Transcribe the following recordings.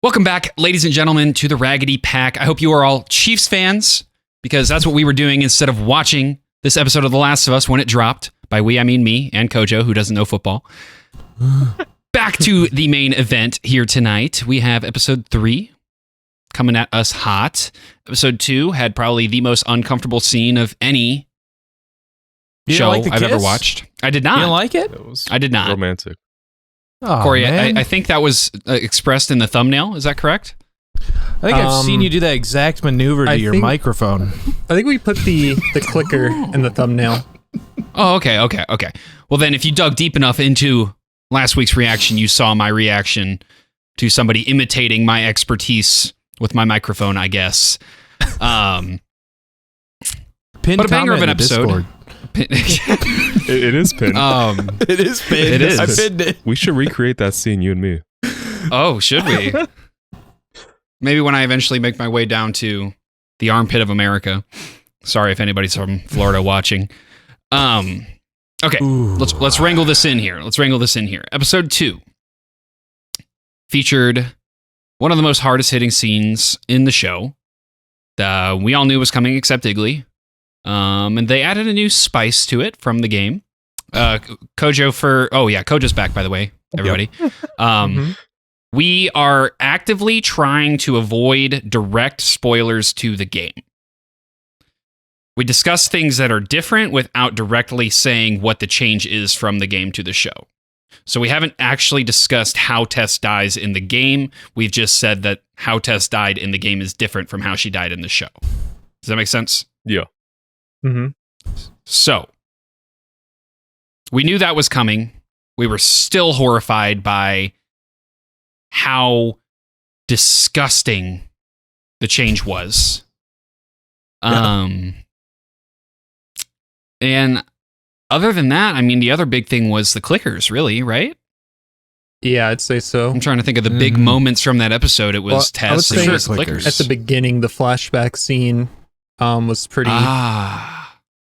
Welcome back, ladies and gentlemen, to the Raggedy Pack. I hope you are all Chiefs fans, because that's what we were doing instead of watching this episode of The Last of Us when it dropped. By we, I mean me and Kojo, who doesn't know football. Back to the main event here tonight. We have episode 3 coming at us hot. Episode 2 had probably the most uncomfortable scene of any show I've ever watched. I did not. You didn't like it? I did not. Romantic. Oh, Corey, man. I think that was expressed in the thumbnail. Is that correct? I think I've seen you do that exact maneuver to your microphone. I think we put the clicker in the thumbnail. Oh, okay. Well, then if you dug deep enough into last week's reaction, you saw my reaction to somebody imitating my expertise with my microphone, I guess. Pinned But a banger of an episode. It is pinned. It is pinned. It is. I pinned it. We should recreate that scene, you and me. Oh, should we? Maybe when I eventually make my way down to the armpit of America. Sorry if anybody's from Florida watching. Okay, let's wrangle this in here. Episode 2 featured one of the most hardest hitting scenes in the show. We all knew was coming except Iggly. And they added a new spice to it from the game. Kojo's back, by the way, everybody. Yep. We are actively trying to avoid direct spoilers to the game. We discuss things that are different without directly saying what the change is from the game to the show. So we haven't actually discussed how Tess dies in the game. We've just said that how Tess died in the game is different from how she died in the show. Does that make sense? Yeah. Mm-hmm. So, we knew that was coming. We were still horrified by how disgusting the change was. And other than that, I mean, the other big thing was the clickers, really, right? Yeah, I'd say so. I'm trying to think of the big moments from that episode. It was Tess and clickers. At the beginning, the flashback scene was pretty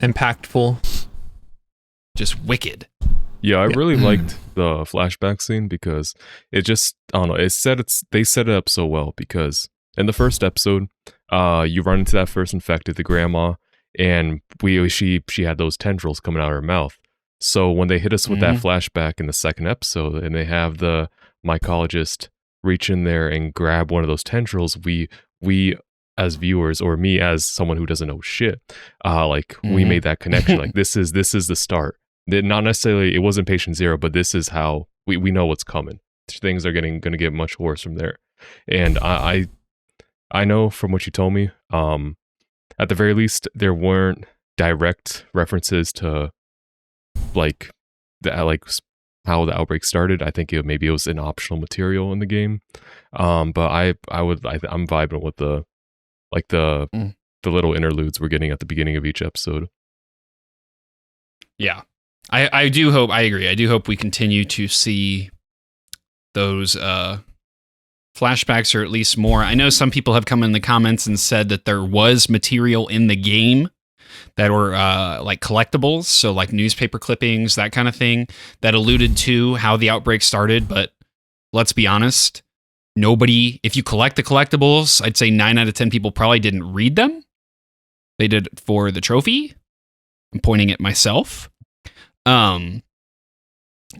impactful. Just wicked. Yeah, I really liked the flashback scene because it just, I don't know, they set it up so well because in the first episode, you run into that first infected, the grandma, and she had those tendrils coming out of her mouth. So when they hit us with that flashback in the second episode and they have the mycologist reach in there and grab one of those tendrils, we as viewers, or me as someone who doesn't know shit, we made that connection. Like this is the start. Not necessarily, it wasn't patient 0, but this is how we know what's coming. Things are going to get much worse from there. And I know from what you told me, at the very least, there weren't direct references to how the outbreak started. I think maybe it was an optional material in the game. But I'm vibing with the little interludes we're getting at the beginning of each episode. Yeah. I do hope, I agree. I do hope we continue to see those flashbacks, or at least more. I know some people have come in the comments and said that there was material in the game that were like collectibles, so like newspaper clippings, that kind of thing, that alluded to how the outbreak started. But let's be honest, if you collect the collectibles, I'd say 9 out of 10 people probably didn't read them. They did it for the trophy. I'm pointing at myself.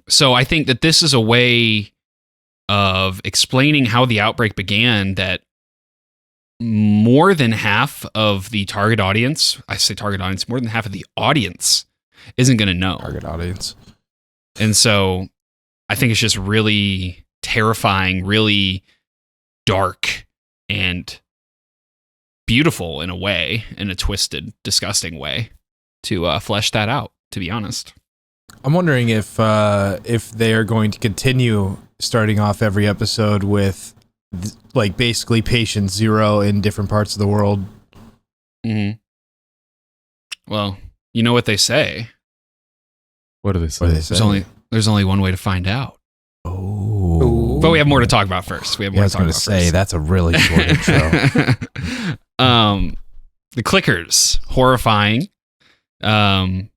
So I think that this is a way of explaining how the outbreak began, that more than half of the target audience, more than half of the audience isn't going to know. Target audience. And so I think it's just really terrifying, really dark, and beautiful in a way, in a twisted, disgusting way, to flesh that out, to be honest. I'm wondering if they are going to continue starting off every episode with basically patient 0 in different parts of the world. Mm-hmm. Well, you know what they say. What do they say? There's only one way to find out. Oh. But we have more to talk about first. I was going to say, that's a really short intro. The clickers, horrifying. Iggly,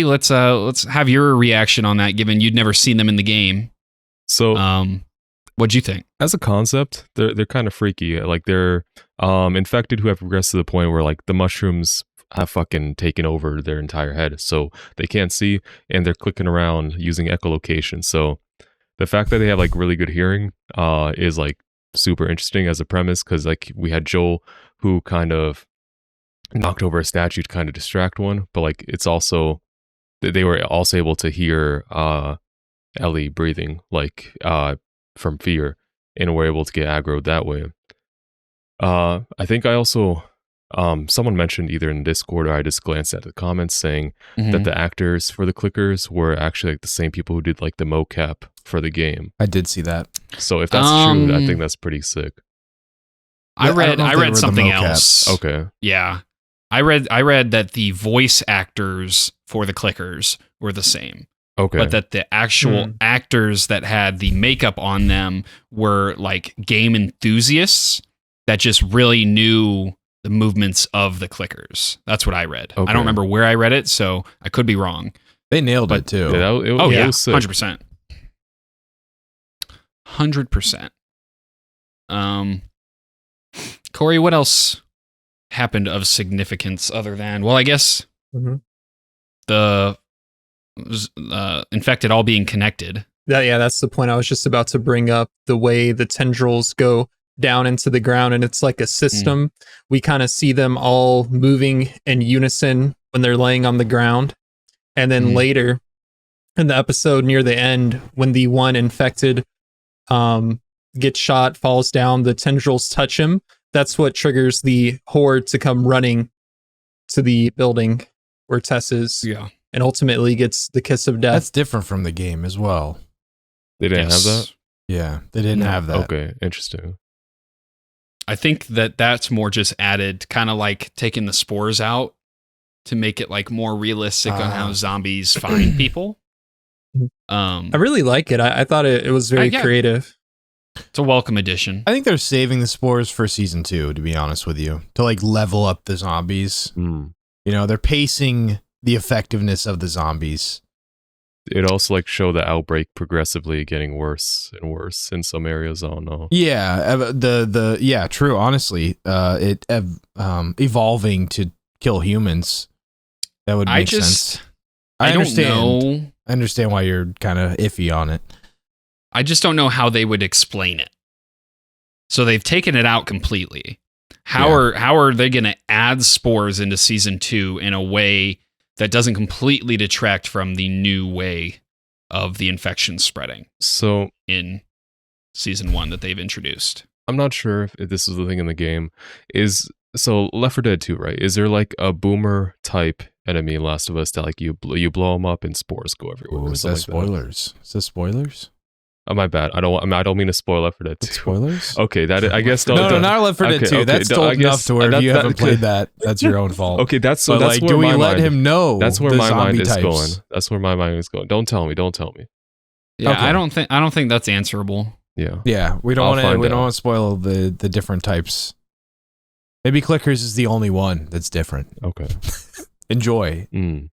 let's have your reaction on that, given you'd never seen them in the game. So What'd you think? As a concept, they're kind of freaky. Like they're infected who have progressed to the point where like the mushrooms have fucking taken over their entire head, so they can't see, and they're clicking around using echolocation. So the fact that they have like really good hearing is like super interesting as a premise, because like we had Joel who kind of knocked over a statue to kind of distract one, but like it's also they were also able to hear Ellie breathing like from fear, and were able to get aggroed that way. I think I also someone mentioned either in Discord or I just glanced at the comments saying that the actors for the clickers were actually like the same people who did like the mocap for the game. I did see that. So if that's true, I think that's pretty sick. I don't know if they were read the something mocap. else. Okay. Yeah. I read that the voice actors for the clickers were the same. Okay. But that the actual actors that had the makeup on them were like game enthusiasts that just really knew the movements of the clickers. That's what I read. Okay. I don't remember where I read it, so I could be wrong. They nailed it too. Yeah, it was sick. 100%. 100%. Corey, what else happened of significance other than, well, I guess the infected all being connected. That's the point I was just about to bring up. The way the tendrils go down into the ground, and it's like a system. We kind of see them all moving in unison when they're laying on the ground. And then later in the episode near the end, when the one infected gets shot, falls down, the tendrils touch him. That's what triggers the horde to come running to the building where Tess is. Yeah. And ultimately gets the kiss of death. That's different from the game as well. They didn't have that? Yeah, they didn't have that. Okay, interesting. I think that's more just added, kind of like taking the spores out to make it like more realistic on how zombies find people. I really like it. I thought it was very creative. It's a welcome addition. I think they're saving the spores for season 2, to be honest with you, to like level up the zombies. You know, they're pacing the effectiveness of the zombies. It also like show the outbreak progressively getting worse and worse in some areas. I don't know. Yeah, yeah, true. Honestly, it evolving to kill humans. That would make sense. I understand. Don't know. I understand why you're kind of iffy on it. I just don't know how they would explain it. So they've taken it out completely. How are they going to add spores into season 2 in a way that doesn't completely detract from the new way of the infection spreading? So in season 1 that they've introduced. I'm not sure if this is the thing in the game. So Left 4 Dead 2, right? Is there like a boomer type enemy in Last of Us that like you blow them up and spores go everywhere? Is that spoilers? Is that spoilers? Oh, my bad. I don't mean to spoil Left 4 Dead 2. Spoilers? Okay, I guess no, not Left 4 Dead 2. That's told enough to where if you haven't played that, that's your own fault. Okay, that's but that's like, where do we my let mind, him know? That's where the my mind is types? going. That's where my mind is going. Don't tell me. Yeah, okay. I don't think that's answerable. Yeah, we don't want to spoil the different types. Maybe Clickers is the only one that's different. Okay. Enjoy. I'm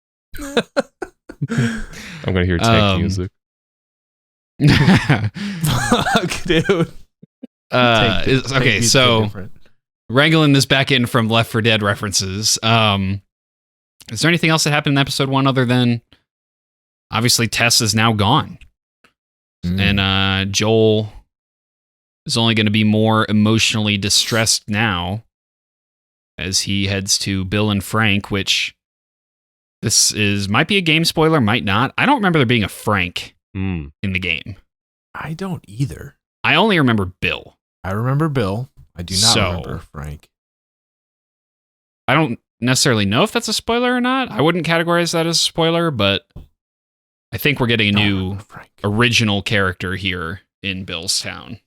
gonna hear tank music. Fuck, dude. Okay, so wrangling this back in from Left 4 Dead references. Is there anything else that happened in episode 1 other than obviously Tess is now gone, and Joel is only going to be more emotionally distressed now as he heads to Bill and Frank, which might be a game spoiler, might not. I don't remember there being a Frank in the game. I don't either. I only remember Bill. I remember Bill. I do not remember Frank. I don't necessarily know if that's a spoiler or not. I wouldn't categorize that as a spoiler, but I think we're getting a new original character here in Bill's town.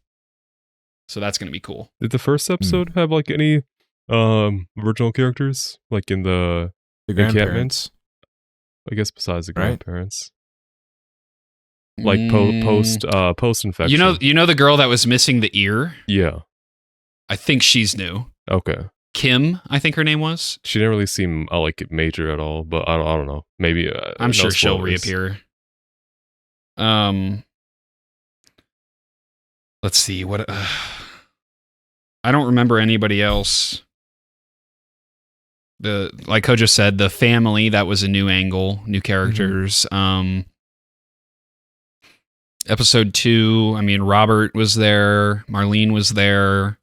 So that's going to be cool. Did the first episode have like any original characters? Like in the grandparents? I guess besides the grandparents. Like post infection. You know the girl that was missing the ear? Yeah. I think she's new. Okay. Kim, I think her name was. She didn't really seem like major at all, but I don't know. Maybe I'm sure she'll reappear. let's see what. I don't remember anybody else. Like Kojo said, the family, that was a new angle, new characters. Episode 2, I mean, Robert was there, Marlene was there.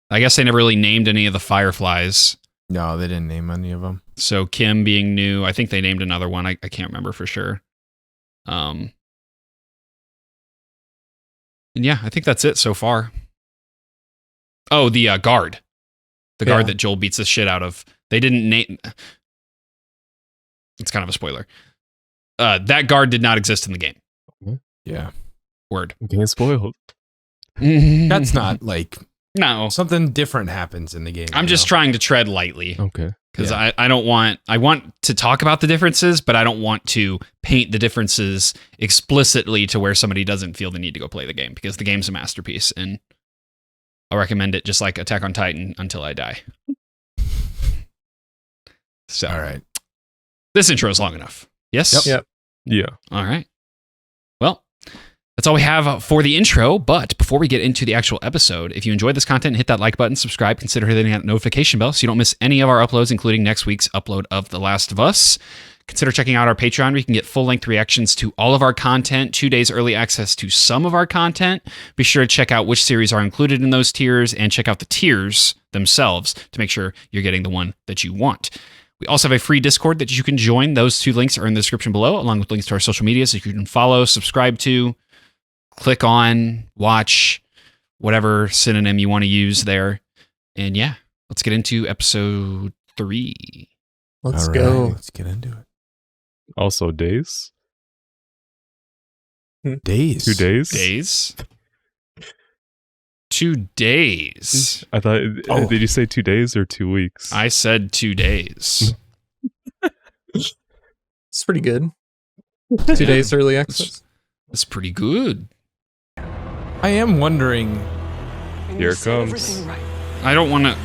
I guess they never really named any of the Fireflies. No, they didn't name any of them. So Kim being new, I think they named another one. I can't remember for sure. And yeah, I think that's it so far. Oh, the guard. The guard that Joel beats the shit out of. They didn't name... It's kind of a spoiler. That guard did not exist in the game. Yeah. Word. I'm getting spoiled. That's not like... No. Something different happens in the game. I'm just trying to tread lightly. Okay. Because I don't want... I want to talk about the differences, but I don't want to paint the differences explicitly to where somebody doesn't feel the need to go play the game, because the game's a masterpiece, and I'll recommend it just like Attack on Titan until I die. So, all right. This intro is long enough. Yes? Yep. Yeah. All right. Well, that's all we have for the intro. But before we get into the actual episode, if you enjoyed this content, hit that like button, subscribe, consider hitting that notification bell so you don't miss any of our uploads, including next week's upload of The Last of Us. Consider checking out our Patreon where you can get full-length reactions to all of our content, 2 days early access to some of our content. Be sure to check out which series are included in those tiers and check out the tiers themselves to make sure you're getting the one that you want. We also have a free Discord that you can join. Those 2 links are in the description below, along with links to our social media so you can follow, subscribe to, click on, watch, whatever synonym you want to use there. And yeah, let's get into episode 3. Let's All go. right, let's get into it. Also, days. Days. 2 days. Days? 2 days. I thought. Oh. Did you say 2 days or 2 weeks? I said 2 days. It's pretty good. 2 days early access. That's pretty good. I am wondering. Here it comes. I don't want to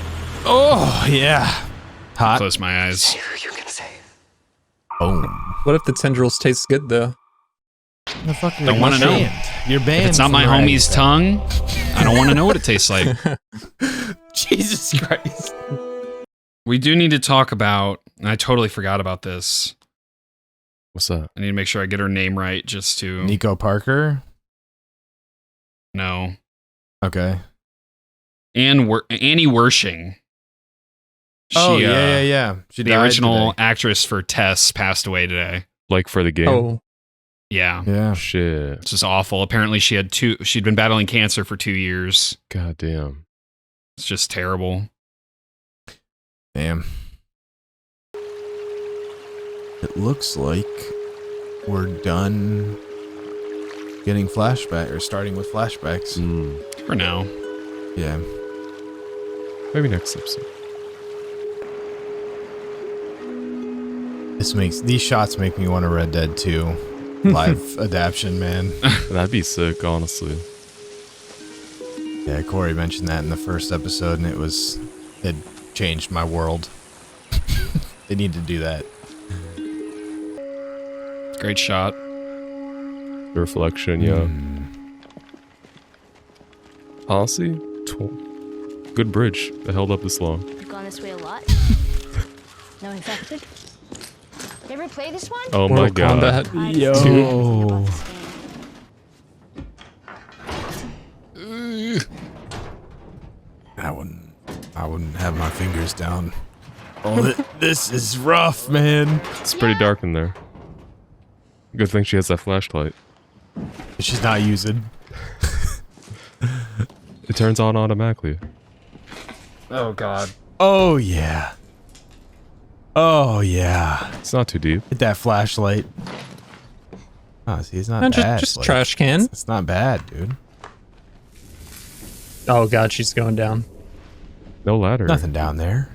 Oh, yeah. Hot. close my eyes. Boom. What if the tendrils taste good though? The fuck Don't wanna know. You're banned. If it's not from my writing homie's that. tongue, I don't want to know what it tastes like. Jesus Christ. We do need to talk about, and I totally forgot about this. What's that? I need to make sure I get her name right just to... Nico Parker. No. Okay. Annie Wershing. Oh, She, yeah. She The died original today. actress for Tess passed away today. Like for the game? Oh, Yeah. Yeah. Shit. It's just awful. Apparently she'd been battling cancer for 2 years. God damn. It's just terrible. Damn. It looks like we're done getting flashback or starting with flashbacks. For now. Yeah. Maybe next episode. These shots make me want a Red Dead 2 live adaptation, man. That'd be sick, honestly. Yeah, Corey mentioned that in the first episode, and it changed my world. They need to do that. Great shot. The reflection, yeah. Honestly, good bridge that held up this long. You've gone this way a lot. No infected. You ever play this one? Oh my Mortal god. Kombat. Yo. I wouldn't have my fingers down. Oh, this is rough, man. It's pretty dark in there. Good thing she has that flashlight. She's not using. It turns on automatically. Oh, God. Oh, yeah. Oh, yeah. It's not too deep. Hit that flashlight. Oh, see, it's not No, bad. just like, trash can. It's not bad, dude. Oh god, she's going down. No ladder. Nothing down there.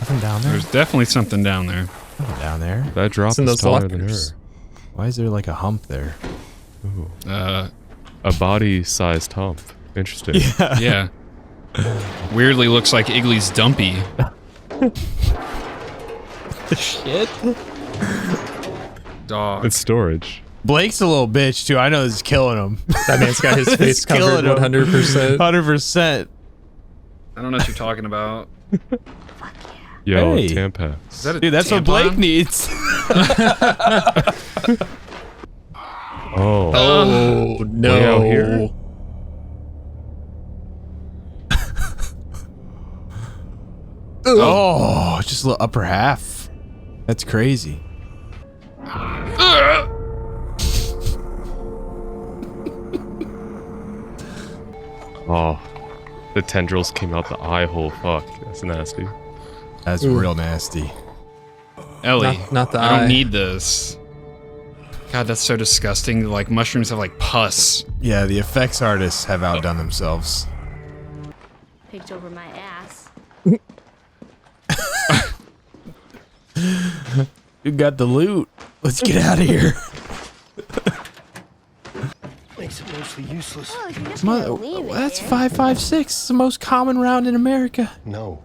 Nothing down there. There's definitely something down there. Nothing down there. That drop It's in is those taller than her. lockers. Why is there like a hump there? Ooh. Uh, A body-sized hump. Interesting. yeah. Weirdly looks like Igly's dumpy. The shit? Dog. It's storage. Blake's a little bitch too. I know this is killing him. That man's got his face covered 100%. 100%. I don't know what you're talking about. Yo, Hey. Tampax. Is that a Dude, that's what tampon? Blake needs. Oh. Oh, Way out here? no. Oh, just a little upper half. That's crazy. Oh. The tendrils came out the eye hole. Fuck. That's nasty. That's Ooh. real nasty. Ellie, Not the I don't eye. need this. God, that's so disgusting. Like, mushrooms have, like, pus. Yeah, the effects artists have outdone themselves. Picked over my ass. You got the loot. Let's get out of here. Makes it mostly useless. Oh, you're just gonna Mother, leave it that's here. 5.56. It's the most common round in America. No.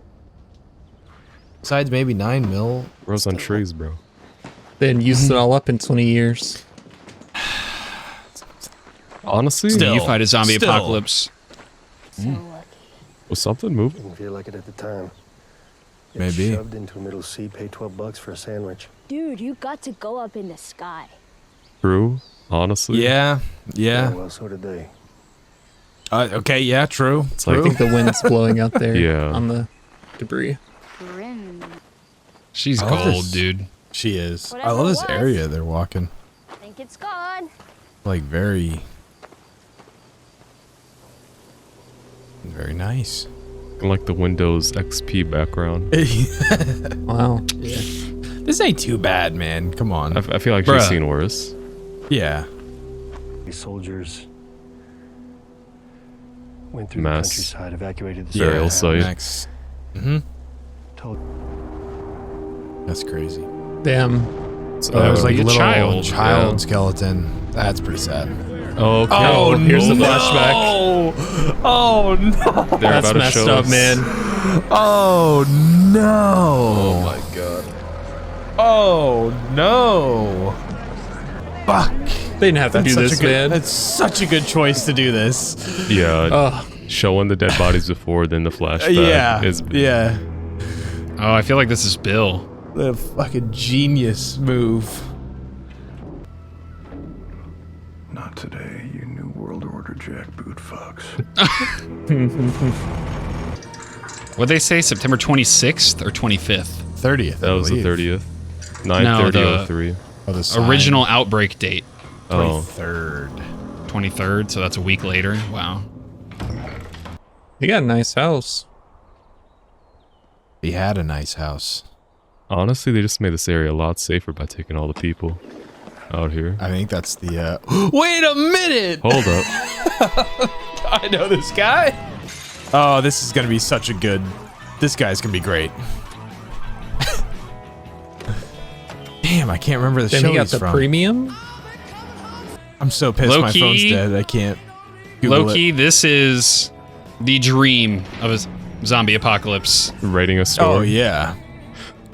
Besides maybe 9 mil. Grows on trees, bro. They didn't use it all up in 20 years. Honestly, Still. You fight a zombie Still. apocalypse. So lucky. was something moving? Didn't feel like it at the time. Get Maybe. Shoved into a middle seat, pay $12 for a sandwich. Dude, you got to go up in the sky. True. Honestly. Yeah. Yeah. Well, so did they. Okay, yeah, true. It's I like, think the wind's blowing out there Yeah. on the debris. Grim. She's I love gold, this. dude. She is. Whatever I love it this was. area they're walking. I think it's gone. Like, very nice. like the Windows XP background. Wow. This ain't too bad, man. Come on. I feel like Bruh. she's seen worse. Yeah. These soldiers went through Mass the countryside, evacuated the burial small town, site. Next. Mm-hmm. told That's crazy. Damn. That was like a be a little child, child yeah. skeleton. That's pretty sad. Oh, okay. Oh, here's the no. flashback. Oh no! They're That's about to messed show up, us- man. Oh no! my god. Oh no! Fuck! They didn't have to do this, man. That's such a good choice to do this. Yeah. Oh, Showing the dead bodies before, then the flashback. Yeah, Is, yeah. Oh, I feel like this is Bill. The fucking genius move. Not today, you New World Order jackboot fucks. What'd they say? September 26th or 25th? 30th. That was the 30th. 9/30/03. Oh, the sign. Original outbreak date, Oh. 23rd. 23rd, so that's a week later. Wow. you got a nice house. He had a nice house. Honestly, they just made this area a lot safer by taking all the people out here. I think that's the. Wait a minute! Hold up. I know this guy. Oh, this is gonna be such a good. This guy's gonna be great. Damn, I can't remember the Then show he got he's the from. premium. I'm so pissed my Low-key- phone's dead. I can't. Google Loki, this is the dream of a zombie apocalypse. Rating a it. store. Oh yeah.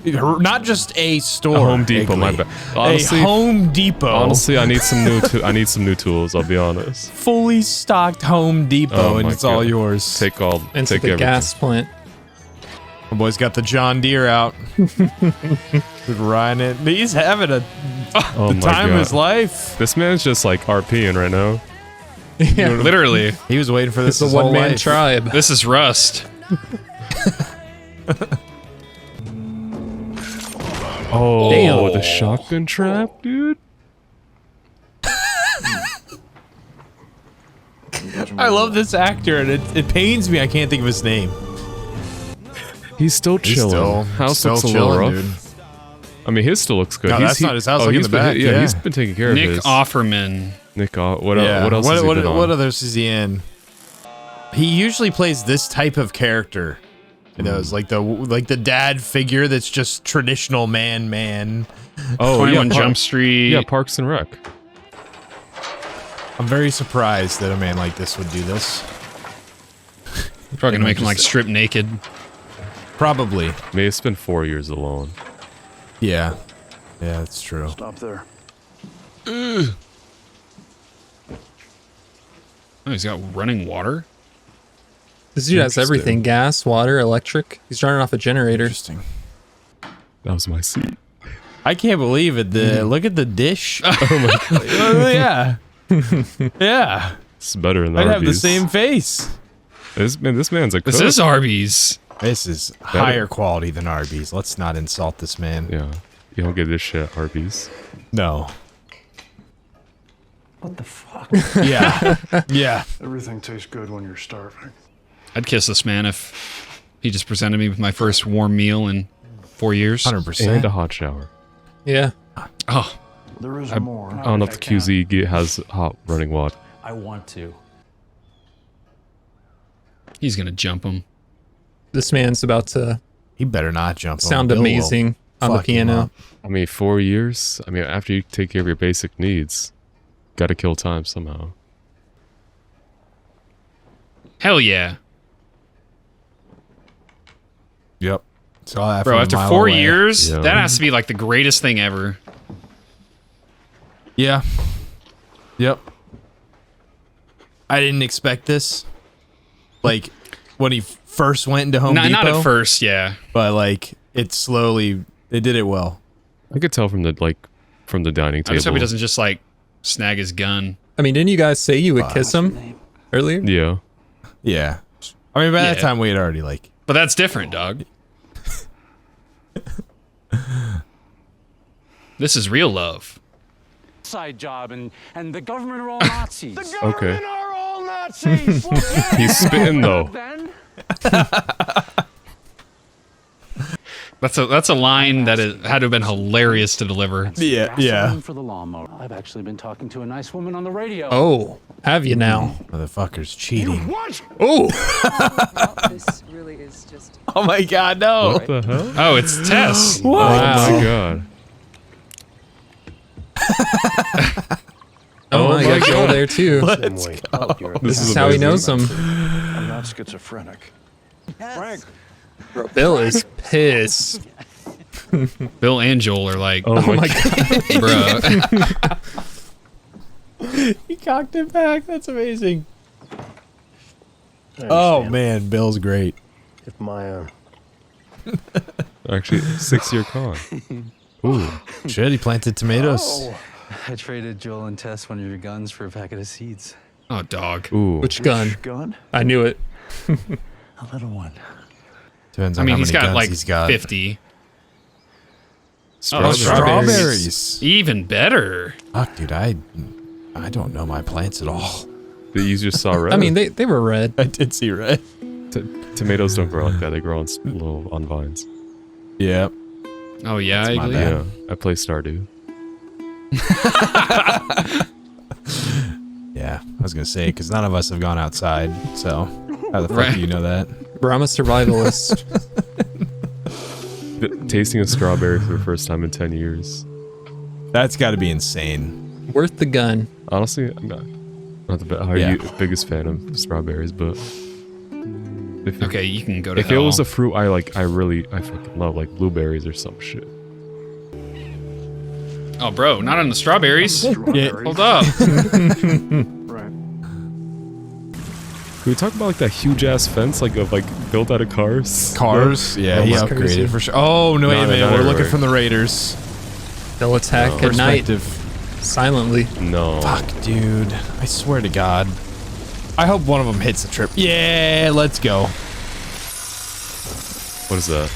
Not just a store. A Home Depot, my Higley. bad. Honestly- a Home Depot. Honestly, I need some new. I need some new tools. I'll be honest. fully stocked Home Depot, Oh and my it's all God. yours. Take all. Into take the everything. gas plant. My boy's got the John Deere out. He's riding it. He's having a Oh the my time god. of his life. This man's just like RPing right now. Yeah. Literally, He was waiting for this It's a his whole one-man life. tribe. this is Rust. Oh, Damn. the shotgun trap, dude. I love this actor, and it pains me I can't think of his name. He's still chilling. House looks a little rough. dude. I mean, his still looks good. No, that's not his house. Look in he's the been, back, yeah. he's been taking care of Nick his. Offerman. Nick. What Yeah. else? What, has he what, been on? what others is he in? He usually plays this type of character. You know, it's like the dad figure that's just traditional man. Oh, 21 yeah, Jump Street. Yeah, Parks and Rec. I'm very surprised that a man like this would do this. Probably gonna make him like strip naked. Probably. I mean, it's been 4 years alone. Yeah. Yeah, that's true. Stop there. Oh, he's got running water. This dude has everything: gas, water, electric. He's running off a generator. Interesting. That was my seat. I can't believe it. Look at the dish. Oh my god. Oh, yeah. Yeah. It's better than I'd Arby's. have the same face. This man's a cook. This is Arby's. This is higher quality than Arby's. Let's not insult this man. Yeah. You don't get this shit at Arby's. No. What the fuck? Yeah. Yeah. Everything tastes good when you're starving. I'd kiss this man if he just presented me with my first warm meal in 4 years. 100%. And a hot shower. Yeah. Oh, There is I more. don't know if the QZ has hot running water. I want to. he's gonna jump him. This man's about to He better not jump on sound Bill will amazing on the fuck him piano. up. I mean, 4 years? I mean, after you take care of your basic needs, gotta kill time somehow. Hell yeah, Yep. So after bro! a After mile 4 away. years, Yeah. that has to be like the greatest thing ever. Yeah. Yep. I didn't expect this. Like when he first went into Home Depot. Not at first, yeah. But like it slowly, they did it well. I could tell from the dining I table. just hope he doesn't just like snag his gun. I mean, didn't you guys say you would kiss him earlier? Yeah. Yeah. I mean, by that Yeah. time we had already like. But that's different, dog. This is real love. Side job and the government are all Nazis. Okay. are all Nazis! He's spitting though. Then That's a line that had to have been hilarious to deliver. Yeah. Yeah. gasoline for the lawnmower. I've actually been talking to a nice woman on the radio. Oh, have you now? Motherfucker's cheating. What? Oh, This really is just. Oh my god, no. What the hell? Oh, it's Tess. Oh wow. my god. Oh, my I got Joel God. there too. Let's Wait, go. This is how he knows him. I'm not schizophrenic. Frank, Bro, Bill is pissed. Bill and Joel are like, Oh my god. bruh. He cocked it back. That's amazing. I Oh understand. man, Bill's great. If my Actually, 6-year con. Ooh. Shit, he planted tomatoes. Oh, I traded Joel and Tess one of your guns for a packet of seeds. Oh, dog. Ooh. Which gun? gun? I knew it. A little one. Depends I on mean, how he's many got guns like he's got. 50. Oh, strawberries. strawberries. Even better. Fuck, dude, I don't know my plants at all. That you just saw red. I mean, they were red. I did see red. Tomatoes don't grow like that. They grow on little on vines. Yep. Oh, yeah. That's my I, bad. Yeah. I play Stardew. Yeah, I was gonna say because none of us have gone outside. So how the fuck Right. do you know that? Bro, I'm a survivalist. Tasting a strawberry for the first time in 10 years. That's got to be insane. Worth the gun. Honestly, I'm not the biggest fan of strawberries, but if okay, you can go to if hell. it was a fruit I fucking love, like blueberries or some shit. Oh, bro, not on the strawberries. Strawberries. Hold up. Right. Can we talk about like that huge ass fence built out of cars? Cars, yeah, he That's upgraded crazy. for sure. Oh no, wait a No, minute, not we're looking everywhere. from the Raiders. They'll attack at night Perspective. silently. No. Fuck, dude. I swear to God. I hope one of them hits the trip. Yeah, let's go. What is that?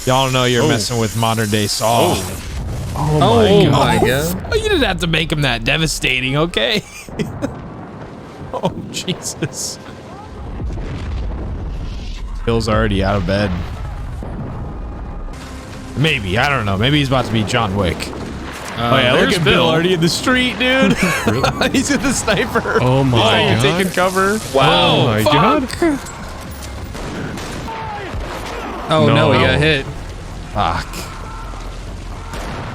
Y'all know you're messing with modern day Saw. Oh my god. Oh, you didn't have to make him that devastating, okay? Oh, Jesus. Bill's already out of bed. Maybe, I don't know. Maybe he's about to be John Wick. Oh yeah, look there's at Bill already in the street, dude. He's with the sniper. Oh my He's god. taking cover. Oh my god. Oh no, he No. got hit. Fuck.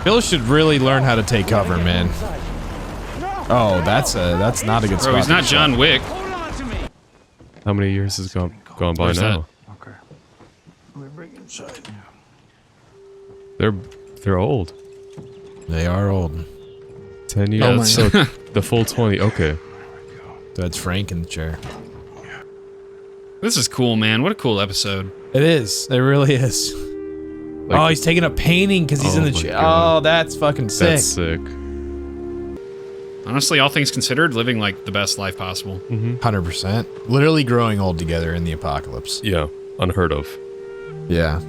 Bill should really learn how to take cover, man. Oh, that's not a good spot. Bro, he's to not be John shot. Wick. How many years has gone by Where's now? Okay. Let me bring it inside. They're old. They are old. 10 years. Oh my so the full 20. Okay. That's Frank in the chair. This is cool, man. What a cool episode. It is. It really is. Like- Oh, he's taking a painting because he's Oh in the my chair. God. Oh, that's fucking sick. That's sick. Honestly, all things considered, living like the best life possible. 100%. Literally growing old together in the apocalypse. Yeah, unheard of. Yeah.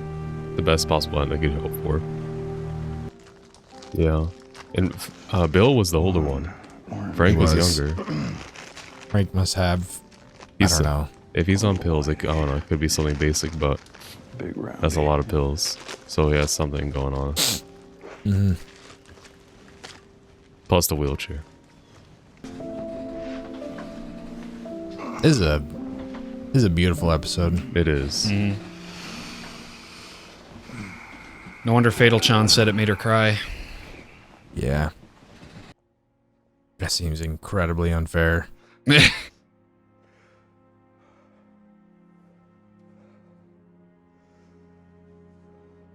The best possible ending I could hope for. Yeah. And Bill was the older one. Frank was Was. younger. Frank must have. He's- I don't know. If he's on pills, like, I don't know, it could be something basic, but Big round. that's a lot of pills. So he has something going on. Mm-hmm. Plus the wheelchair. This is a beautiful episode. It is. No wonder Fatal Chan said it made her cry. Yeah. That seems incredibly unfair.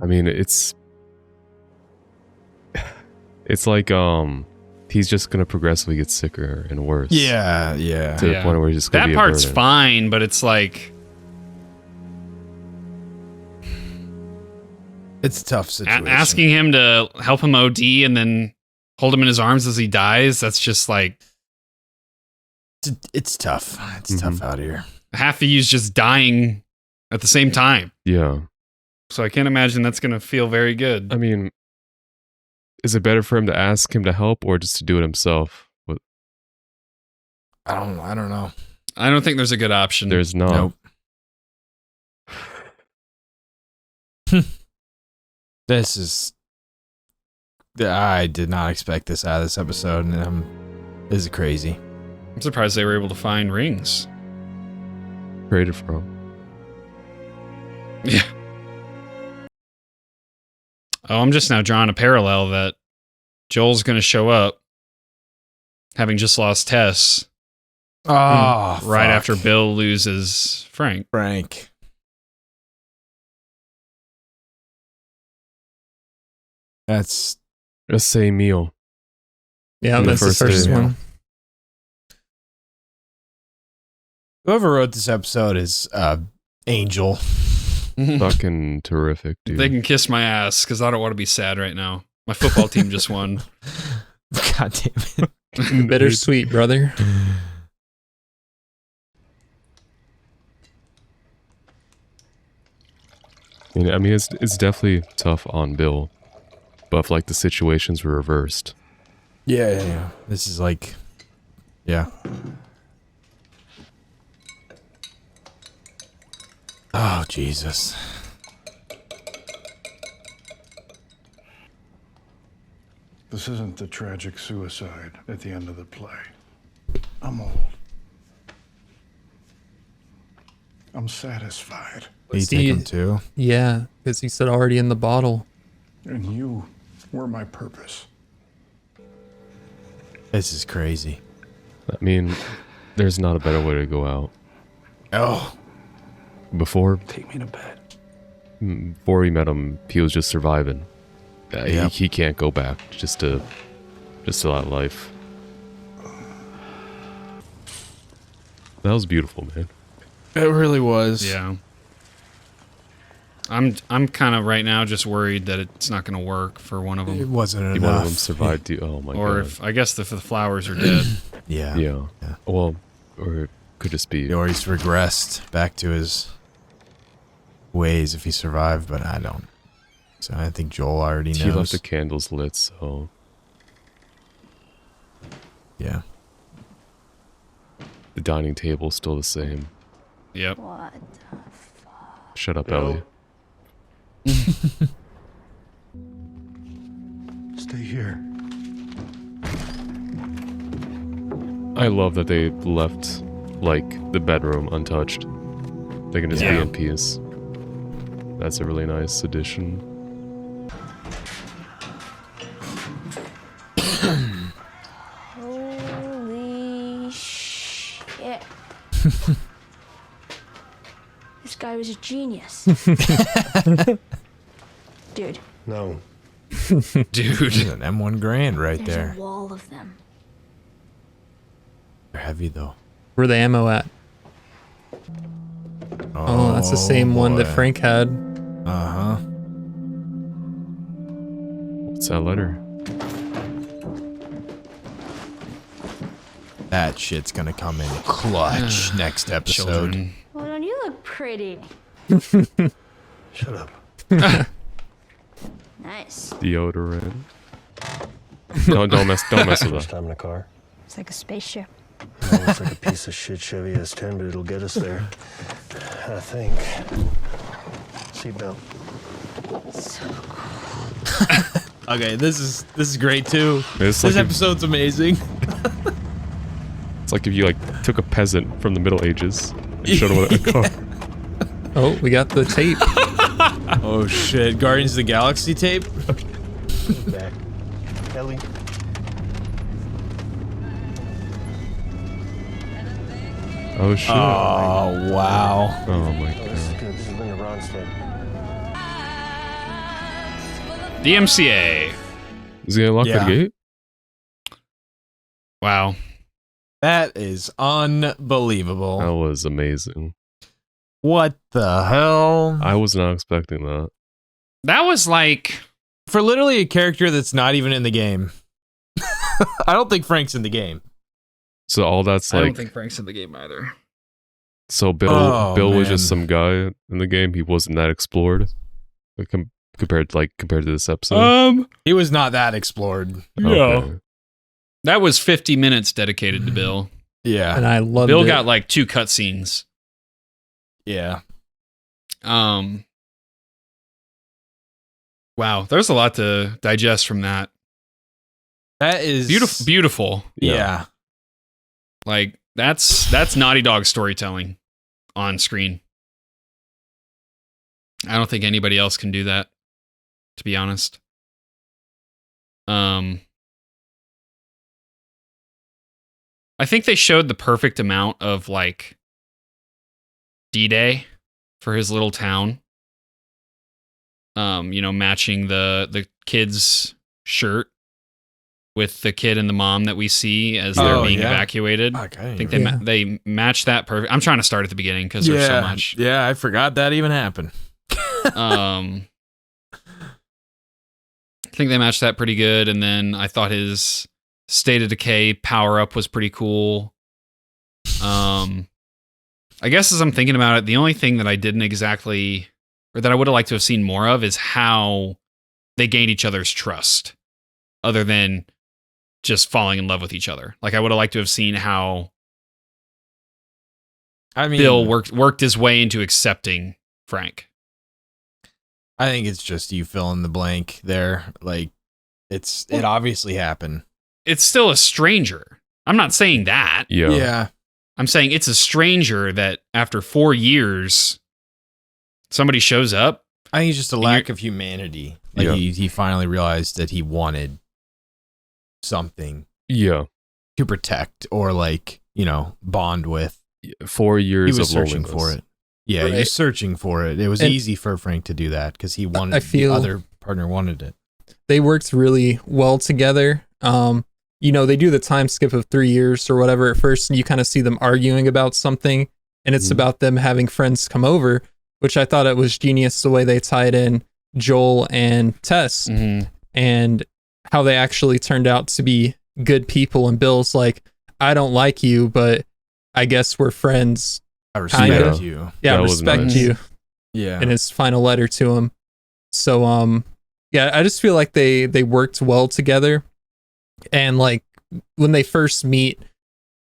I mean, it's like he's just gonna progressively get sicker and worse. Yeah. To the point where he's just gonna that be a part's burden. fine, but it's like It's a tough situation. asking him to help him OD and then hold him in his arms as he dies. That's just like It's tough. It's tough out here. half of you's just dying at the same time. Yeah. So I can't imagine that's gonna feel very good. I mean, is it better for him to ask him to help or just to do it himself? I don't know. I don't think there's a good option. There's not. Nope. This is. I did not expect this out of this episode, and this is crazy. I'm surprised they were able to find rings. Created from. Yeah. Oh, I'm just now drawing a parallel that Joel's going to show up, having just lost Tess, Oh, right after Bill loses Frank. Frank. That's The same meal. Yeah, The that's the first first day. one. whoever wrote this episode is Angel. Fucking terrific, dude. They can kiss my ass because I don't want to be sad right now. My football team just won. God damn it. Bittersweet, brother. I mean, it's definitely tough on Bill, but if like the situations were reversed, Yeah. This is like, yeah. Oh, Jesus. This isn't the tragic suicide at the end of the play. I'm old. I'm satisfied. You See, take him too? Yeah, because he said already in the bottle. And you were my purpose. This is crazy. I mean, there's not a better way to go out. Oh. Before Take me to bed. before we met him, he was just surviving. Yep. He can't go back just to that life. That was beautiful, man. It really was. Yeah. I'm kind of right now just worried that it's not going to work for one of It them. wasn't One enough. of them survived. Oh my Or god. if I guess if the flowers are dead. Yeah. Yeah. Well, or it could just be. Or he's regressed back to his ways if he survived, but I don't. So I think Joel already knows. He left the candles lit, so Yeah. the dining table's still the same. Yep. What? Shut up, Ellie. Stay here. I love that they left like the bedroom untouched. They can just be Yeah. in peace. That's a really nice addition. Holy shit. This guy was a genius. Dude, No. Dude. There's an M1 Grand right there's there. a wall of them. They're heavy though. Where the ammo at? Oh, that's the same one that boy. Frank had. Uh-huh. What's that letter? That shit's gonna come in clutch next episode. Children. Well, don't you look pretty? Shut up. Nice. Deodorant. don't mess with First that. time in a car. It's like a spaceship. It looks like a piece of shit Chevy S10, but it'll get us there. I think. Seatbelt. Okay, this is great too. It's This like if, episode's amazing. it's like if you like took a peasant from the Middle Ages and showed him a car. Oh, we got the tape. Oh shit, Guardians of the Galaxy tape? Back. Ellie. Oh shit! Oh wow. Oh my Oh, this is god! good. This is Linda Ronstadt. The MCA. Is he unlocked Yeah. the gate? Wow. That is unbelievable. That was amazing. What the hell? I was not expecting that. That was like, For literally a character that's not even in the game. I don't think Frank's in the game. So all that's I don't like, think Frank's in the game either. so Bill Oh, was just man. some guy in the game. He wasn't that explored, like, compared to this episode. He was not that explored. Okay. That was 50 minutes dedicated to Bill. Yeah. And I loved Bill it. got like 2 cutscenes. Yeah. Wow, there's a lot to digest from that. That is Beautiful. Yeah. Like that's Naughty Dog storytelling on screen. I don't think anybody else can do that, to be honest. I think they showed the perfect amount of like D-Day for his little town. Matching the kid's shirt with the kid and the mom that we see as they're being evacuated. Okay. I think they matched that perfect. I'm trying to start at the beginning because there's so much. Yeah, I forgot that even happened. I think they matched that pretty good, and then I thought his State of Decay power up was pretty cool. I guess as I'm thinking about it, the only thing that I didn't exactly, or that I would have liked to have seen more of, is how they gained each other's trust, other than just falling in love with each other. Like I would have liked to have seen how Bill worked his way into accepting Frank. I think it's just you fill in the blank there. Like it obviously happened. It's still a stranger. I'm not saying that. Yeah. I'm saying it's a stranger that after 4 years, somebody shows up. I think it's just a lack of humanity. Like he finally realized that he wanted something Yeah. to protect or bond with. 4 years He was of searching loneliness. for it. Yeah, he Right. was searching for it. It was And- easy for Frank to do that because he wanted I feel- the other partner wanted it. They worked really well together. They do the time skip of 3 years or whatever at first, and you kind of see them arguing about something, and it's about them having friends come over, which I thought it was genius the way they tied in Joel and Tess and how they actually turned out to be good people. And Bill's like, I don't like you, but I guess we're friends. I respect Kinda. you. Yeah, I That was respect nice. you. Yeah. In his final letter to him. So I just feel like they worked well together. And like when they first meet,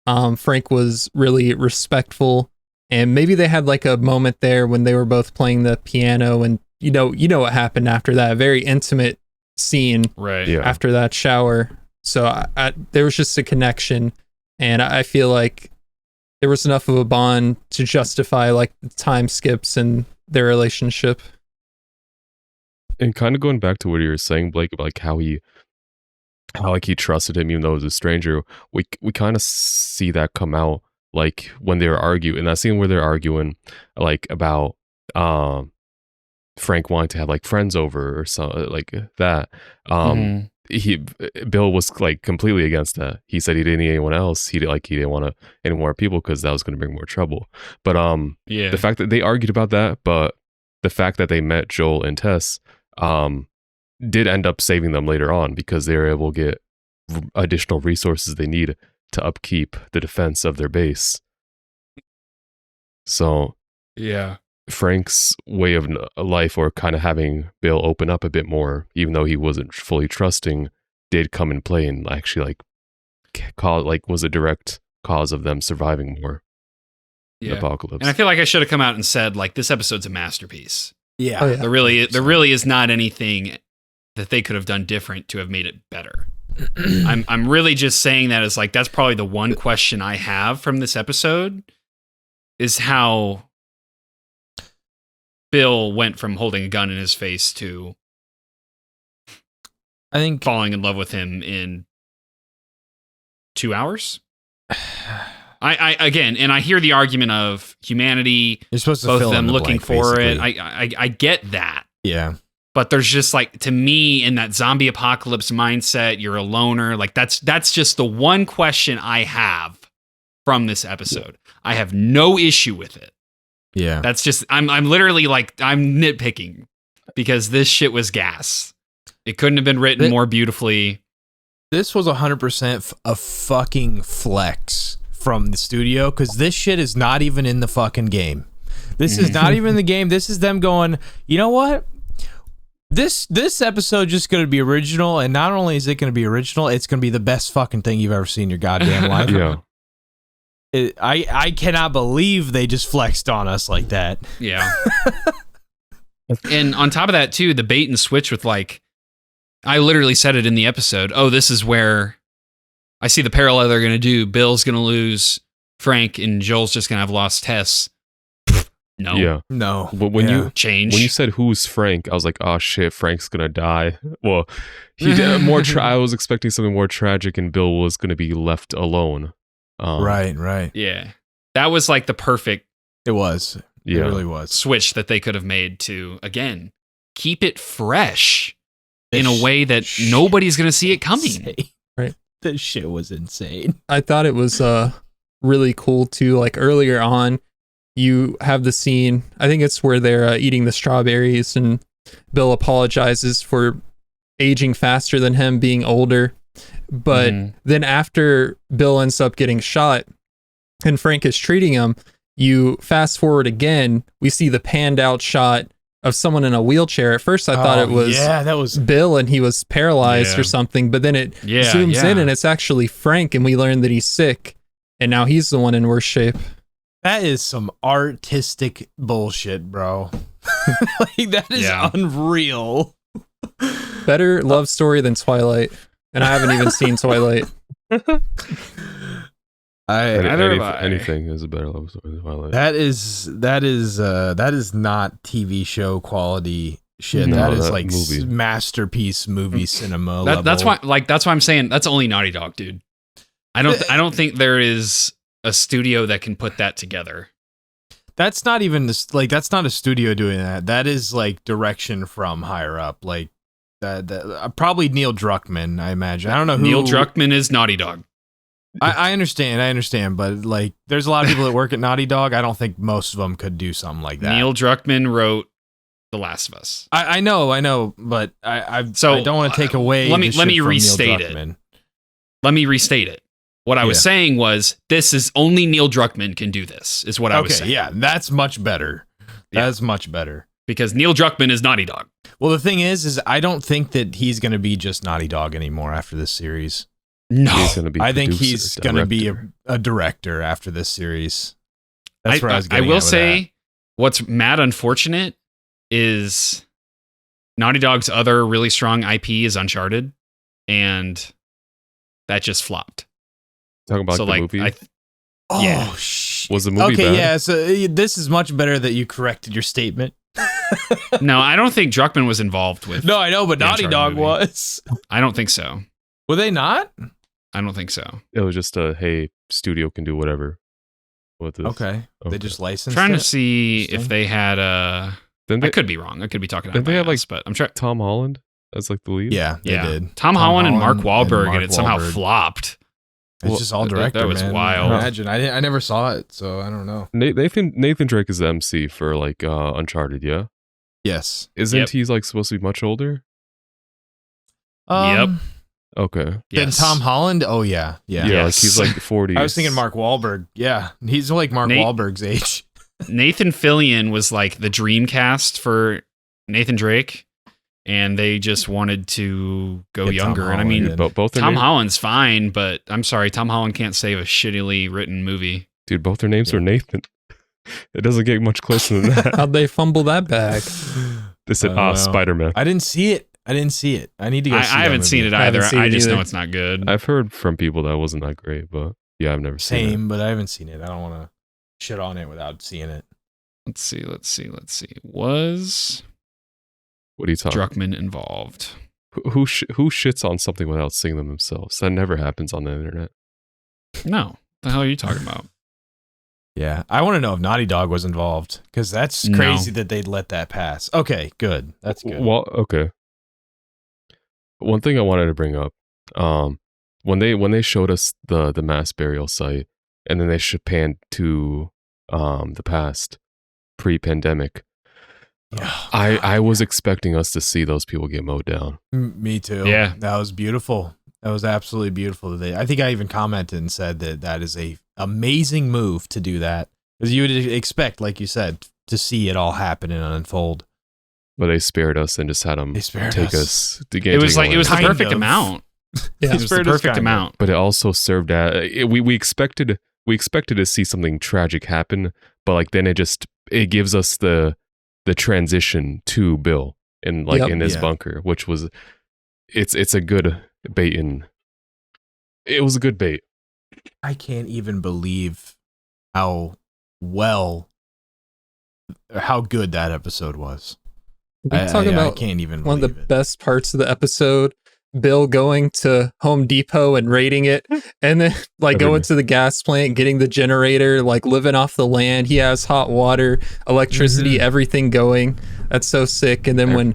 Frank was really respectful, and maybe they had like a moment there when they were both playing the piano, and you know what happened after that, a very intimate scene Right. Yeah. after that shower. So there was just a connection, and I feel like there was enough of a bond to justify like the time skips and their relationship. And kind of going back to what you were saying, Blake, about like how he trusted him even though it was a stranger. We kind of see that come out like when they were arguing in that scene where they're arguing like about Frank wanting to have like friends over or so like that. Bill was like completely against that. He said he didn't need anyone else. He didn't want any more people because that was going to bring more trouble. But Yeah. the fact that they argued about that, but the fact that they met Joel and Tess did end up saving them later on because they were able to get additional resources they need to upkeep the defense of their base. So Yeah. Frank's way of life, or kind of having Bill open up a bit more, even though he wasn't fully trusting, did come in play and actually was a direct cause of them surviving more. Yeah. The apocalypse. And I feel like I should have come out and said, like, this episode's a masterpiece. Yeah. Oh, yeah. There really is not anything that they could have done different to have made it better. I'm really just saying that as like, that's probably the one question I have from this episode, is how Bill went from holding a gun in his face to I think falling in love with him in 2 hours. I again, and I hear the argument of humanity, you're supposed to both fill of them in the looking blank, for it. basically. I get that. Yeah. But there's just like, to me, in that zombie apocalypse mindset, you're a loner. Like that's just the one question I have from this episode. I have no issue with it. Yeah. That's just, I'm literally like, I'm nitpicking because this shit was gas. It couldn't have been written more beautifully. This was 100% a fucking flex from the studio, because this shit is not even in the fucking game. This is not even in the game. This is them going, you know what? This episode just going to be original, and not only is it going to be original, it's going to be the best fucking thing you've ever seen in your goddamn life. Yeah. I cannot believe they just flexed on us like that. Yeah. And on top of that, too, the bait and switch with like, I literally said it in the episode. Oh, this is where I see the parallel they're going to do. Bill's going to lose Frank and Joel's just going to have lost Tess. No. Yeah. No. But when you change. When you said who's Frank, I was like, oh shit, Frank's gonna die. Well, he did more. I was expecting something more tragic, and Bill was gonna be left alone. Right. Yeah. That was like the perfect It was. Yeah. It really was. switch that they could have made to, again, keep it fresh in a way that nobody's going to see it coming. Insane. Right. This shit was insane. I thought it was really cool too. Like earlier on, you have the scene, I think it's where they're eating the strawberries and Bill apologizes for aging faster than him, being older. But then after Bill ends up getting shot and Frank is treating him, you fast forward again, we see the panned out shot of someone in a wheelchair. At first I thought it was that was Bill and he was paralyzed or something, but then it zooms in and it's actually Frank, and we learn that he's sick and now he's the one in worse shape. that is some artistic bullshit, bro. Like that is unreal. Better love story than Twilight, and I haven't even seen Twilight. Anything is a better love story than Twilight. That is not TV show quality shit. No, that is that like movie. Masterpiece movie cinema level. That's why I'm saying that's only Naughty Dog, dude. I don't think there is a studio that can put that together. That's not even like that's not a studio doing that. That is like direction from higher up. Like that probably Neil Druckmann, I imagine. I don't know who Neil Druckmann is Naughty Dog. I understand, but like there's a lot of people that work at Naughty Dog. I don't think most of them could do something like that. Neil Druckmann wrote The Last of Us. I know, but I don't want to take away. Let me the shit from restate Neil it. Druckmann. Let me restate it. What I was saying was, this is only Neil Druckmann can do this, is what I was saying. Yeah, that's much better. That's much better. Because Neil Druckmann is Naughty Dog. Well, the thing is I don't think that he's going to be just Naughty Dog anymore after this series. No. He's gonna be I think producer, he's going to be director. a director after this series. That's where I was I getting will at with say, what's mad unfortunate is Naughty Dog's other really strong IP is Uncharted, and that just flopped. Talking about So the like, movie. Oh, shit. Was the movie bad? Yeah, so this is much better that you corrected your statement. No, I don't think Druckmann was involved with. No, I know, but the Naughty Uncharted Dog movie. was. I don't think so. Were they not? I don't think so. It was just hey, studio can do whatever with this. Okay. They just licensed Trying it? to see if Interesting. they had Then I could be wrong. I could be talking out Didn't of my they have, ass, but I'm trying. Tom Holland as like the lead? Yeah, they did. Tom Holland and Mark Holland Wahlberg, and Mark it somehow Wahlberg. flopped. It's just all director. that was man. wild. Imagine. I never saw it, so I don't know. Nathan Drake is the MC for like Uncharted. Yeah. Yes. Isn't he like supposed to be much older? Yep. Okay. Then Yes. Tom Holland. Oh yeah. Yeah. Yes. Like he's like 40. I was thinking Mark Wahlberg. Yeah, he's like Mark Wahlberg's age. Nathan Fillion was like the dream cast for Nathan Drake, and they just wanted to go Get Tom younger. And I Holland mean, in. Both their Tom names, Holland's fine, but I'm sorry, Tom Holland can't save a shittily written movie. dude. Both their names were Nathan. It doesn't get much closer than that. How'd they fumble that bag? They said, Well, Spider-Man. I didn't see it. I need to go. I see that haven't seen movie. it I haven't either. seen I it just either. know it's not good. I've heard from people that wasn't that great, but yeah, I've never seen it. Same, but I haven't seen it. I don't want to shit on it without seeing it. Let's see. Was What are you talking? Druckmann involved? Who shits on something without seeing them themselves? That never happens on the internet. No. The hell are you talking about? Yeah, I want to know if Naughty Dog was involved because that's No. crazy that they'd let that pass. Okay, good. That's good. Well, okay. One thing I wanted to bring up, when they showed us the mass burial site, and then they panned to the past, pre-pandemic. Oh, I was expecting us to see those people get mowed down. Me too. Yeah. That was beautiful. That was absolutely beautiful. I think I even commented and said that is a amazing move to do that, because you would expect, like you said, to see it all happen and unfold. But they spared us and just had them They spared take us. us to get. It was the Kind perfect of. amount. Yeah. It was the Spared us perfect kind of. amount. But it also served at we expected to see something tragic happen, but like then it gives us the transition to Bill in Yep. in his Yeah. bunker, which was it's a good bait it was a good bait. I can't even believe how good that episode was. We talk I about can't even one of the believe it. best parts of the episode. Bill going to Home Depot and raiding it, and then like going to the gas plant, getting the generator, like living off the land. He has hot water, electricity, everything going. That's so sick. And then when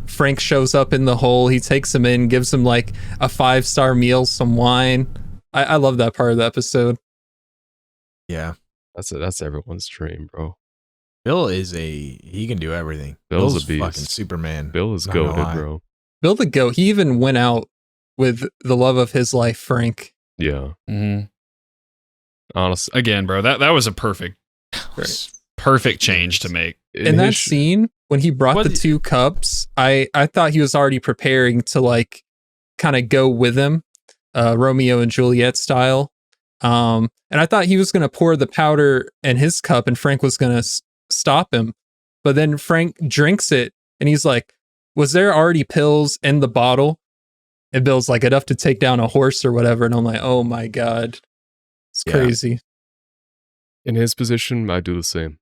Frank shows up in the hole, he takes him in, gives him like a 5-star meal, some wine. I love that part of the episode. Yeah. That's everyone's dream, bro. Bill he can do everything. Bill's a beast. Fucking Superman. Bill is Not gonna goated, lie. bro. Bill the Goat, he even went out with the love of his life, Frank. Yeah. Mm-hmm. Honestly, Again, bro, that was a perfect change to make. In that scene, when he brought What the the- 2 cups, I thought he was already preparing to like kind of go with him, Romeo and Juliet style. And I thought he was going to pour the powder in his cup and Frank was going to stop him. But then Frank drinks it and he's like, was there already pills in the bottle? And Bill's like, enough to take down a horse or whatever. And I'm like, oh my God. It's Yeah. crazy. in his position, I'd do the same.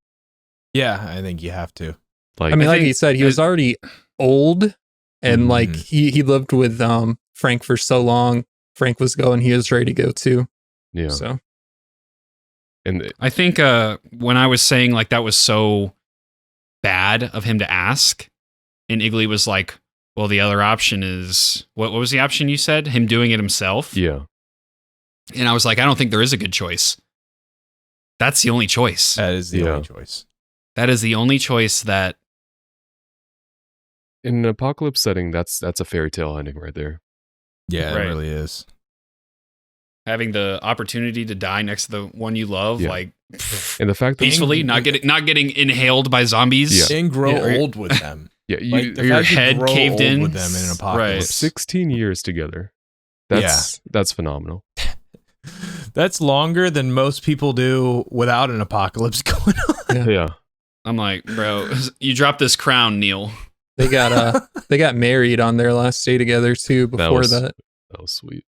Yeah, I think you have to. Like I mean, like think he said, he was already old and like Mhm. he lived with Frank for so long. Frank was going, he was ready to go too. yeah. So And I think when I was saying like that was so bad of him to ask, and Igley was like, well, the other option is what was the option you said? Him doing it himself? yeah. And I was like, I don't think there is a good choice. That's the only choice. That is the Yeah. only choice. That is the only choice that In an apocalypse setting, that's a fairy tale ending right there. Yeah, Right. it really is. having the opportunity to die next to the one you love, Yeah. like And the fact that peacefully, not getting inhaled by zombies. Yeah. And grow Yeah. old with them. yeah, you, Like, the your fact you head grow caved old in. with them in an apocalypse. 16 years together. That's phenomenal. That's longer than most people do without an apocalypse going on. Yeah. I'm like, bro, you dropped this crown, Neil. they got married on their last day together too before was- that. That was sweet.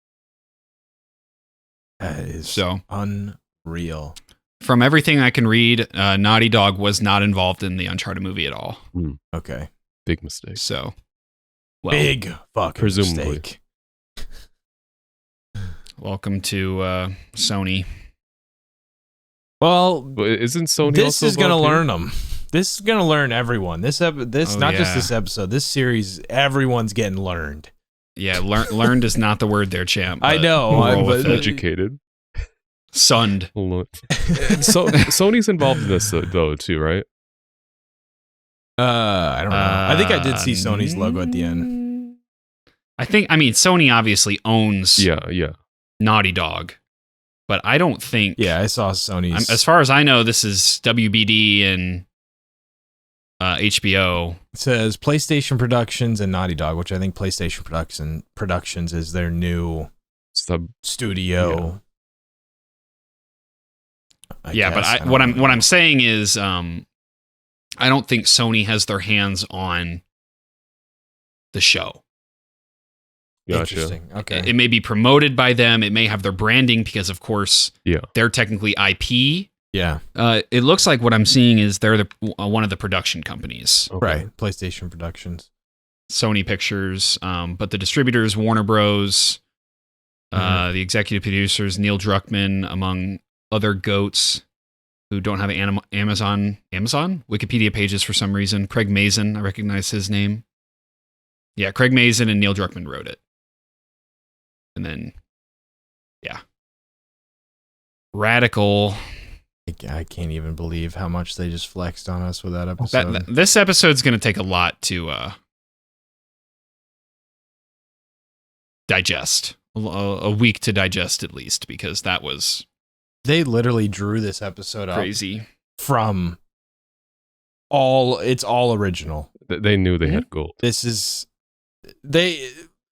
That is So unreal. from everything I can read, Naughty Dog was not involved in the Uncharted movie at all. Okay. Big mistake. So, well, Big fucking presumably. mistake. welcome to Sony. Well, But isn't Sony this also is going to involved here? learn them. This is gonna learn everyone. This not just yeah. this episode. This series, everyone's getting learned. Yeah, learned is not the word there, champ. I know, we'll roll with it. Educated. Sunned. So Sony's involved in this though too, right? I don't know. I think I did see Sony's logo at the end. I mean, Sony obviously owns Yeah. Naughty Dog, but I don't think. Yeah, I saw Sony's. As far as I know, this is WBD and HBO. It says PlayStation Productions and Naughty Dog, which I think PlayStation Productions is their new studio. But what I'm saying is, I don't think Sony has their hands on the show. Gotcha. Interesting. Okay. It may be promoted by them. It may have their branding because, of course, they're technically IP. Yeah. It looks like what I'm seeing is they're one of the production companies. Okay. Right. PlayStation Productions. Sony Pictures, but the distributors, Warner Bros., the executive producers, Neil Druckmann, among other goats who don't have Amazon Wikipedia pages for some reason. Craig Mazin, I recognize his name. Yeah, Craig Mazin and Neil Druckmann wrote it. And then, Radical. I can't even believe how much they just flexed on us with that episode. This episode's going to take a lot to digest. A week to digest at least, because that was... They literally drew this episode up crazy from it's all original. They knew they had gold. This is...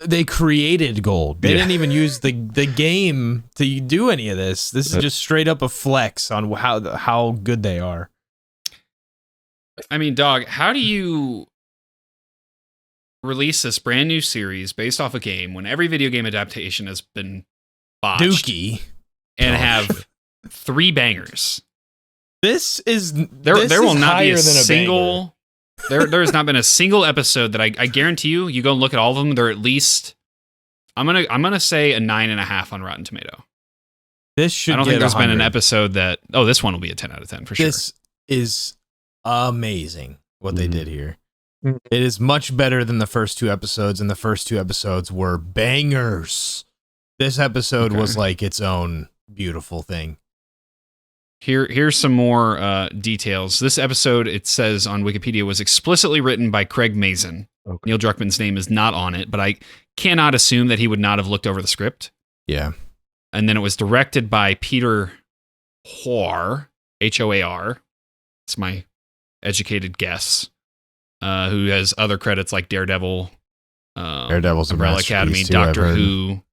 They created gold. They didn't even use the game to do any of this. This is just straight up a flex on how good they are. I mean, dog, how do you release this brand new series based off a game when every video game adaptation has been botched Dookie and have 3 bangers? This is there will not be a single. There has not been a single episode that I guarantee you go and look at all of them. They're at least, I'm gonna say a 9.5 on Rotten Tomato. This should. I don't think there's 100. been an episode that. Oh, this one will be a 10 out of 10 for sure. This is amazing what they did here. It is much better than the first 2 episodes, and the first 2 episodes were bangers. This episode was like its own beautiful thing. Here's some more details. This episode, it says on Wikipedia, was explicitly written by Craig Mazin. Okay. Neil Druckmann's name is not on it, but I cannot assume that he would not have looked over the script. Yeah. And then it was directed by Peter Hoar, Hoar. It's my educated guess. Who has other credits like Daredevil, Daredevil's Umbrella Academy, Doctor Who.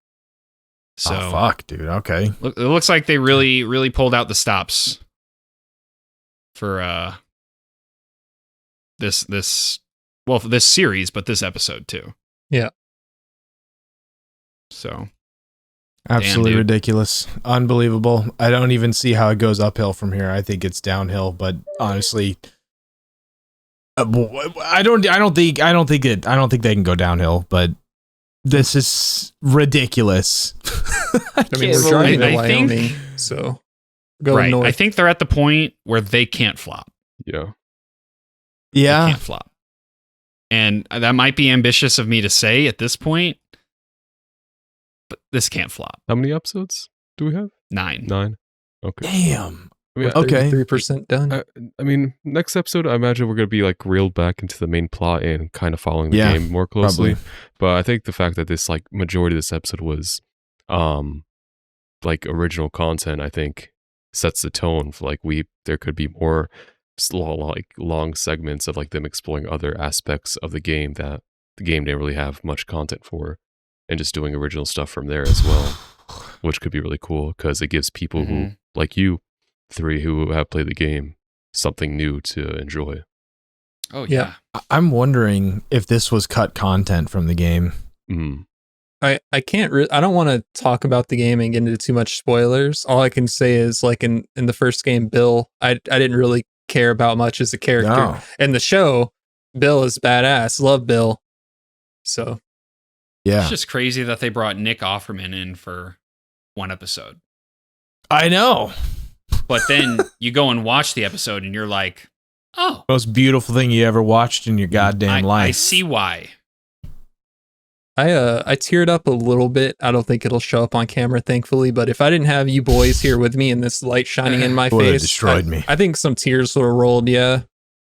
So fuck, dude. Okay. It looks like they really pulled out the stops for this series, but this episode too. Yeah. So absolutely damn, dude. ridiculous, unbelievable. I don't even see how it goes uphill from here. I think it's downhill. But honestly, I don't think they can go downhill. But this is ridiculous. I mean, we're driving to Wyoming, so go right. north. I think they're at the point where they can't flop. Yeah. They can't flop. And that might be ambitious of me to say at this point, but this can't flop. How many episodes do we have? 9. 9. Okay. Damn. I mean, okay. 3% done. I mean, next episode, I imagine we're going to be like reeled back into the main plot and kind of following the game more closely. Probably. But I think the fact that this like majority of this episode was like original content, I think sets the tone for like there could be more long segments of like them exploring other aspects of the game that the game didn't really have much content for, and just doing original stuff from there as well, which could be really cool because it gives people who like you 3 who have played the game something new to enjoy. Oh yeah. I'm wondering if this was cut content from the game. I can't I don't want to talk about the game and get into too much spoilers. All I can say is like in the first game, Bill, I didn't really care about much as a character. No. In the show, Bill is badass. Love Bill. So Yeah. It's just crazy that they brought Nick Offerman in for 1 episode. I know. But then you go and watch the episode and you're like, Oh, Most beautiful thing you ever watched in your goddamn life. I see why. I teared up a little bit. I don't think it'll show up on camera, thankfully. But if I didn't have you boys here with me and this light shining in my Would have face, destroyed me. I think some tears would have rolled. Yeah.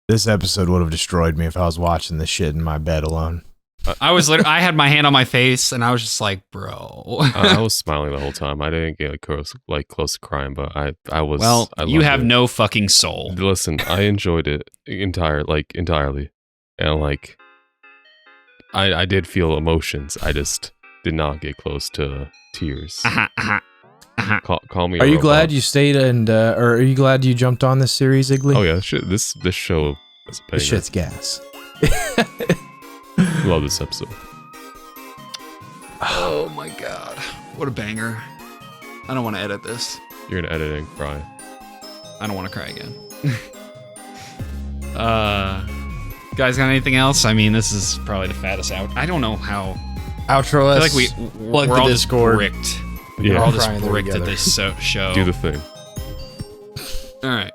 This episode would have destroyed me if I was watching this shit in my bed alone. I had my hand on my face and I was just like, bro. I was smiling the whole time. I didn't get close to crying, but I was. Well, I you loved have it. no fucking soul. Listen, I enjoyed it entirely, and like, I did feel emotions. I just did not get close to tears. Call me. Are you glad you stayed and, or are you glad you jumped on this series, Igley? Oh yeah, this show is a banger. This shit's gas. Love this episode. Oh my god. What a banger. I don't want to edit this. You're gonna edit and cry. I don't want to cry again. Guys, got anything else? I mean, this is probably the fattest out. I don't know how. Outro I us. feel like plug we're the all Discord. just bricked. Yeah. We're all just Crying there bricked at together. this show. Do the thing. All right.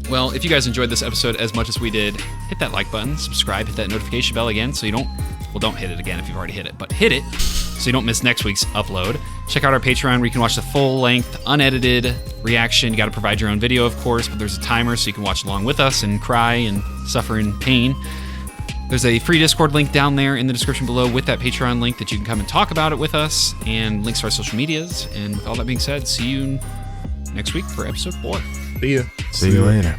Well, if you guys enjoyed this episode as much as we did, hit that like button, subscribe, hit that notification bell again so you don't, well, don't hit it again if you've already hit it, but hit it so you don't miss next week's upload. Check out our Patreon where you can watch the full-length, unedited reaction. You got to provide your own video, of course, but there's a timer so you can watch along with us and cry and suffer in pain. There's a free Discord link down there in the description below with that Patreon link that you can come and talk about it with us, and links to our social medias. And with all that being said, see you next week for episode 4. See ya. See you later.